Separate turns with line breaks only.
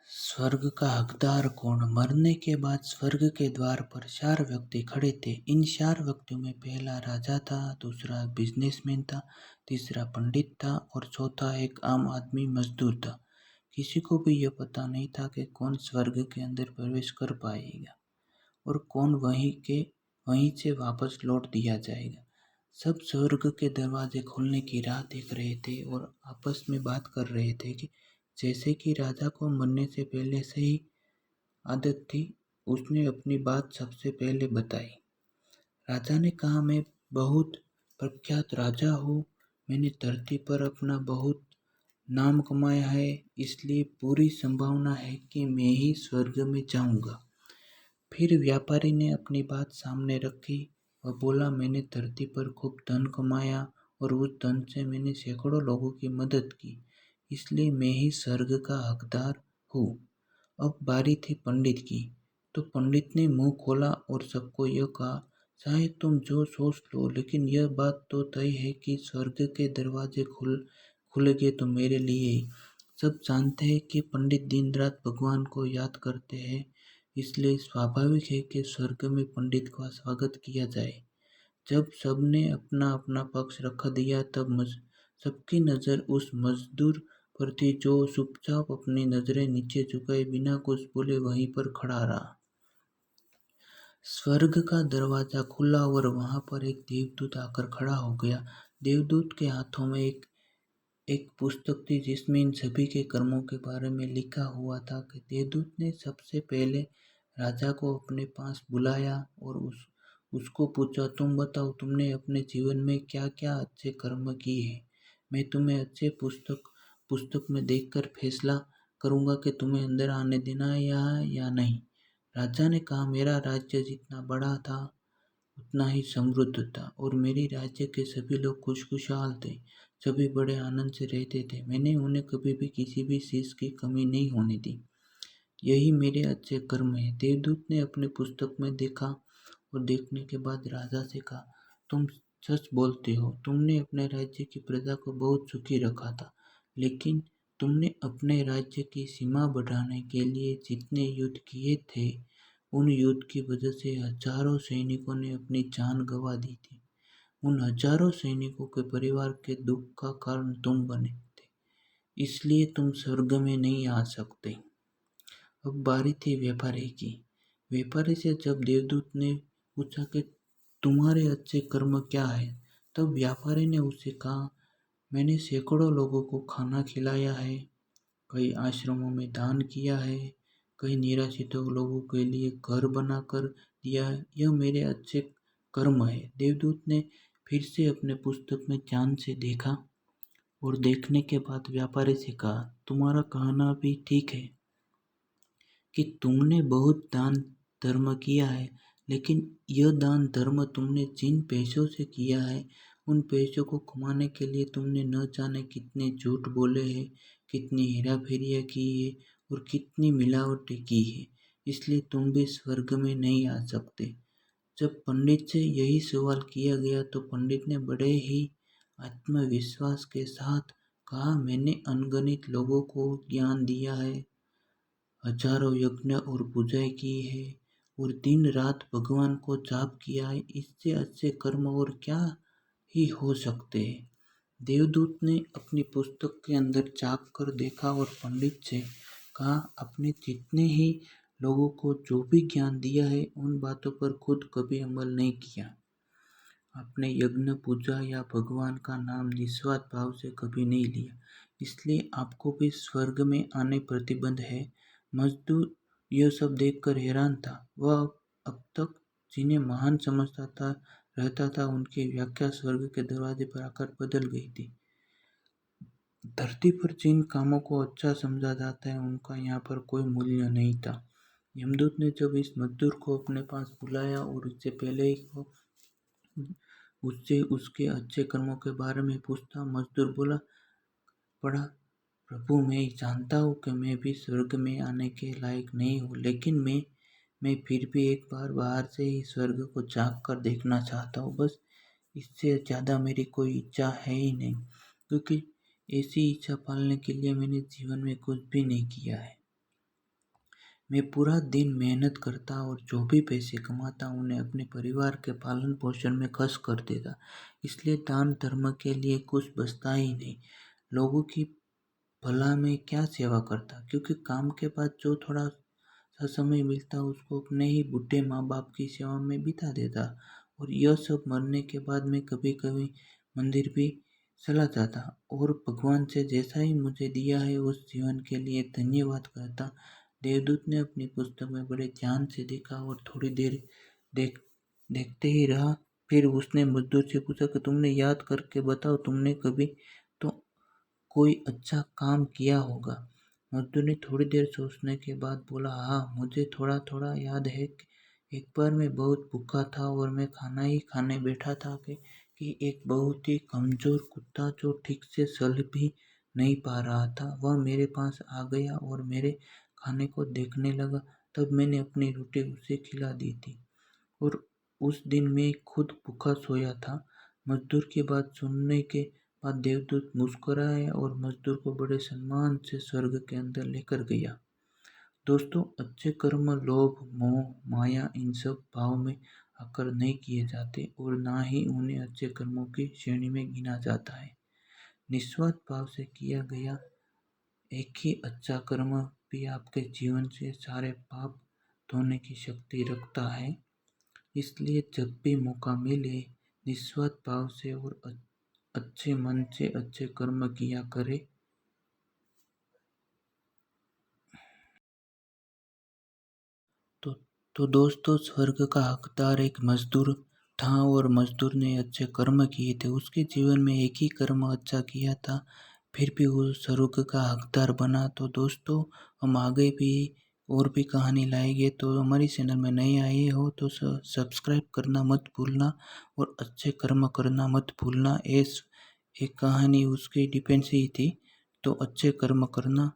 स्वर्ग का हकदार कौन? मरने के बाद स्वर्ग के द्वार पर 4 व्यक्ति खड़े थे। इन 4 व्यक्तियों में पहला राजा था, दूसरा बिजनेसमैन था, तीसरा पंडित था और चौथा एक आम आदमी मजदूर था। किसी को भी यह पता नहीं था कि कौन स्वर्ग के अंदर प्रवेश कर पाएगा और कौन वहीं से वापस लौट दिया जाएगा। सब स्वर्ग के दरवाजे खुलने की राह देख रहे थे और आपस में बात कर रहे थे कि जैसे कि राजा को मरने से पहले से ही आदत थी, उसने अपनी बात सबसे पहले बताई। राजा ने कहा, मैं बहुत प्रख्यात राजा हूँ, मैंने धरती पर अपना बहुत नाम कमाया है, इसलिए पूरी संभावना है कि मैं ही स्वर्ग में जाऊंगा। फिर व्यापारी ने अपनी बात सामने रखी। वह बोला, मैंने धरती पर खूब धन कमाया और उस धन से मैंने सैकड़ों लोगों की मदद की, इसलिए मैं ही स्वर्ग का हकदार हूँ। अब बारी थी पंडित की। तो पंडित ने मुंह खोला और सबको यह कहा, चाहे तुम जो सोच लो, लेकिन यह बात तो तय है कि स्वर्ग के दरवाजे खुल गए तो मेरे लिए ही। सब जानते हैं कि पंडित दिन रात भगवान को याद करते हैं, इसलिए स्वाभाविक है कि स्वर्ग में पंडित का स्वागत किया जाए। जब सबने अपना अपना पक्ष रख दिया, तब सबकी नज़र उस मजदूर पर थी जो चुपचाप अपनी नजरें नीचे झुकाए बिना कुछ बोले वहीं पर खड़ा रहा। स्वर्ग का दरवाजा खुला और वहां पर एक देवदूत आकर खड़ा हो गया। देवदूत के हाथों में एक पुस्तक थी जिसमें इन सभी के कर्मों के बारे में लिखा हुआ था। कि देवदूत ने सबसे पहले राजा को अपने पास बुलाया और उसको पूछा, तुम बताओ, तुमने अपने जीवन में क्या क्या अच्छे कर्म किए हैं? मैं तुम्हें अच्छे पुस्तक में देखकर फैसला करूंगा कि तुम्हें अंदर आने देना है या नहीं। राजा ने कहा, मेरा राज्य जितना बड़ा था उतना ही समृद्ध था और मेरे राज्य के सभी लोग खुशहाल थे। सभी बड़े आनंद से रहते थे। मैंने उन्हें कभी भी किसी भी चीज की कमी नहीं होने दी। यही मेरे अच्छे कर्म है। देवदूत ने अपने पुस्तक में देखा और देखने के बाद राजा से कहा, तुम सच बोलते हो, तुमने अपने राज्य की प्रजा को बहुत सुखी रखा था, लेकिन तुमने अपने राज्य की सीमा बढ़ाने के लिए जितने युद्ध किए थे, उन युद्ध की वजह से हजारों सैनिकों ने अपनी जान गंवा दी थी। उन हजारों सैनिकों के परिवार के दुख का कारण तुम बने थे, इसलिए तुम स्वर्ग में नहीं आ सकते। अब बारी थी व्यापारी की। व्यापारी से जब देवदूत ने पूछा कि तुम्हारे अच्छे कर्म क्या है, तब व्यापारी ने उससे कहा, मैंने सैकड़ों लोगों को खाना खिलाया है, कई आश्रमों में दान किया है, कई निराश्रित लोगों के लिए घर बनाकर दिया है, यह मेरे अच्छे कर्म है। देवदूत ने फिर से अपने पुस्तक में ध्यान से देखा और देखने के बाद व्यापारी से कहा, तुम्हारा कहना भी ठीक है कि तुमने बहुत दान धर्म किया है, लेकिन यह दान धर्म तुमने जिन पैसों से किया है, उन पैसों को कमाने के लिए तुमने न जाने कितने झूठ बोले हैं, कितनी हेराफेरियाँ की है और कितनी मिलावटें की है, इसलिए तुम भी स्वर्ग में नहीं आ सकते। जब पंडित से यही सवाल किया गया तो पंडित ने बड़े ही आत्मविश्वास के साथ कहा, मैंने अनगिनत लोगों को ज्ञान दिया है, हजारों यज्ञ और पूजाएं की है और दिन रात भगवान को जाप किया है, इससे अच्छे कर्म और क्या ही हो सकते हैं। देवदूत ने अपनी पुस्तक के अंदर झांक कर देखा और पंडित से कहा, आपने जितने ही लोगों को जो भी ज्ञान दिया है, उन बातों पर खुद कभी अमल नहीं किया। आपने यज्ञ, पूजा या भगवान का नाम निस्वार्थ भाव से कभी नहीं लिया, इसलिए आपको भी स्वर्ग में आने प्रतिबंध है। मजदूर यह सब देखकर हैरान था। वह अब तक जिन्हें महान समझता था रहता था, उनकी व्याख्या स्वर्ग के दरवाजे पर आकर बदल गई थी। धरती पर जिन कामों को अच्छा समझा जाता है, उनका यहाँ पर कोई मूल्य नहीं था। यमदूत ने जब इस मजदूर को अपने पास बुलाया और उससे उसके अच्छे कर्मों के बारे में पूछता, मजदूर बोला, पड़ा प्रभु, मैं जानता हूँ कि मैं भी स्वर्ग में आने के लायक नहीं हूँ, लेकिन मैं फिर भी एक बार बाहर से ही स्वर्ग को झांक कर देखना चाहता हूँ। बस इससे ज़्यादा मेरी कोई इच्छा है ही नहीं, क्योंकि ऐसी इच्छा पालने के लिए मैंने जीवन में कुछ भी नहीं किया है। मैं पूरा दिन मेहनत करता और जो भी पैसे कमाता उन्हें अपने परिवार के पालन पोषण में खर्च कर देता। इसलिए दान धर्म के लिए कुछ बचता ही नहीं। लोगों की भला में क्या सेवा करता, क्योंकि काम के बाद जो थोड़ा सा समय मिलता उसको अपने ही बूढ़े माँ बाप की सेवा में बिता देता। और यह सब मरने के बाद मैं कभी कभी मंदिर भी चला जाता और भगवान से जैसा ही मुझे दिया है उस जीवन के लिए धन्यवाद करता। देवदूत ने अपनी पुस्तक में बड़े ध्यान से देखा और थोड़ी देर देखते ही रहा। फिर उसने मजदूर से पूछा कि तुमने याद करके बताओ, तुमने कभी तो कोई अच्छा काम किया होगा। मजदूर ने थोड़ी देर सोचने के बाद बोला, हाँ मुझे थोड़ा थोड़ा याद है। एक बार मैं बहुत भूखा था और मैं खाना ही खाने बैठा था कि एक बहुत ही कमजोर कुत्ता जो ठीक से चल भी नहीं पा रहा था वह मेरे पास आ गया और मेरे खाने को देखने लगा। तब मैंने अपनी रोटी उसे खिला दी थी और उस दिन मैं खुद भूखा सोया था। मजदूर की बात सुनने के बाद देवदूत मुस्कुराया और मजदूर को बड़े सम्मान से स्वर्ग के अंदर लेकर गया। दोस्तों, अच्छे कर्म लोभ मोह माया इन सब भाव में आकर नहीं किए जाते और ना ही उन्हें अच्छे कर्मों की श्रेणी में गिना जाता है। निस्वार्थ भाव से किया गया एक ही अच्छा कर्म भी आपके जीवन से सारे पाप धोने की शक्ति रखता है। इसलिए जब भी मौका मिले निस्वार्थ भाव से और अच्छे मन से अच्छे कर्म किया करे। तो तो दोस्तों, स्वर्ग का हकदार एक मजदूर था और मजदूर ने अच्छे कर्म किए थे। उसके जीवन में एक ही कर्म अच्छा किया था, फिर भी वो स्वर्ग का हकदार बना। तो दोस्तों, हम आगे भी और भी कहानी लाएंगे। तो हमारी चैनल में नए आए हो तो सब्सक्राइब करना मत भूलना और अच्छे कर्म करना मत भूलना। एक कहानी उसकी डिपेंड ही थी, तो अच्छे कर्म करना।